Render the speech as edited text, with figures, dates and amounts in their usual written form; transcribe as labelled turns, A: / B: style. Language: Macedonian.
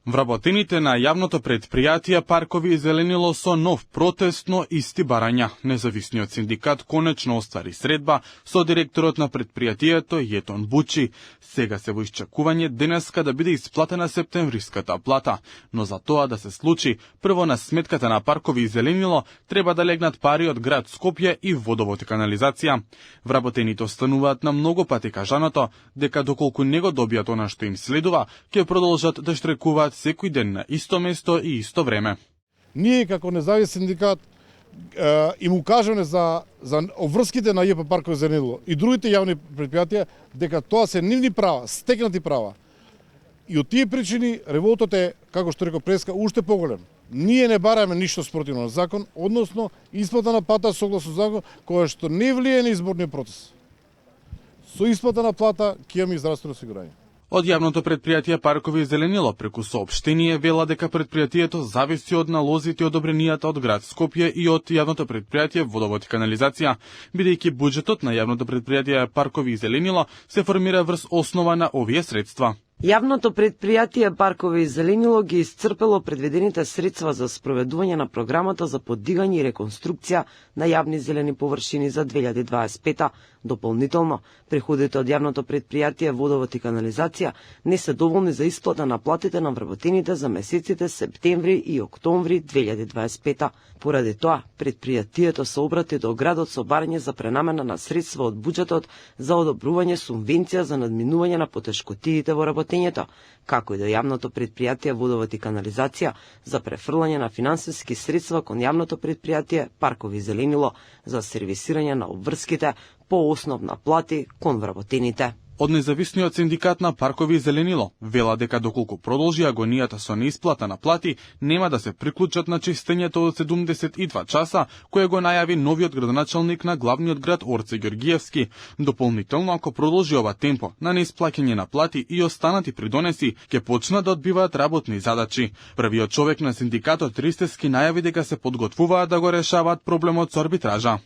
A: Вработените на јавното предпријатие Паркови и зеленило со нов протест, но исти барања. Независниот синдикат конечно оствари средба со директорот на предпријатието Јетон Бучи. Сега се во исчекување денеска да биде исплатена септемвриската плата, но за тоа да се случи, прво на сметката на Паркови и зеленило треба да легнат пари од град Скопје и водовод и канализација. Вработените остануваат на многу пати кажаното дека доколку не го добијат она што им следува, ќе продолжат да штрекуваат секој ден на исто место и исто време.
B: Ние како независен синдикат им укажаме за обврските на ЈП Паркови зеленило и другите јавни предпријатија дека тоа се нивни права, стекнати права. И од тие причини револтот е, како што реков преска, уште поголем. Ние не бараме ништо спротивно на закон, односно исплата на плата согласно закон, која што не влијае на изборниот процес. Со исплата на плата ќе имаме и здравствено осигурање.
A: Од јавното предпријатие Паркови и зеленило преку соопштение вела дека предпријатието зависи од налозите и одобренијата од град Скопје и од јавното предпријатие Водовод и канализација, бидејќи буџетот на јавното предпријатие Паркови и зеленило се формира врз основа на овие средства.
C: Јавното предпријатие Паркови и зеленило ги исцрпело предвидените средства за спроведување на програмата за поддигање и реконструкција на јавни зелени површини за 2025. Дополнително, приходите од јавното предпријатие Водовод и канализација не се доволни за исплата на платите на вработените за месеците септември и октомври 2025. Поради тоа, предпријатието се обрати до градот со барање за пренамена на средства од буџетот за одобрување субвенција за надминување на потешкотиите во работењето, како и до јавното предпријатие Водовод и канализација за префрлање на финансиски средства кон јавното предпријатие Паркови и зеленило за сервисирање на обврските по основ на плати кон вработените.
A: Од независниот синдикат на Паркови и зеленило вела дека доколку продолжи агонијата со неисплата на плати, нема да се приклучат на чистењето од 72 часа, кое го најави новиот градоначалник на главниот град Орце Ѓоргиевски. Дополнително, ако продолжи ова темпо на неисплаќање на плати и останати придонеси, ќе почнат да одбиваат работни задачи. Првиот човек на синдикатот Ристески најави дека се подготвуваат да го решаваат проблемот со арбитража.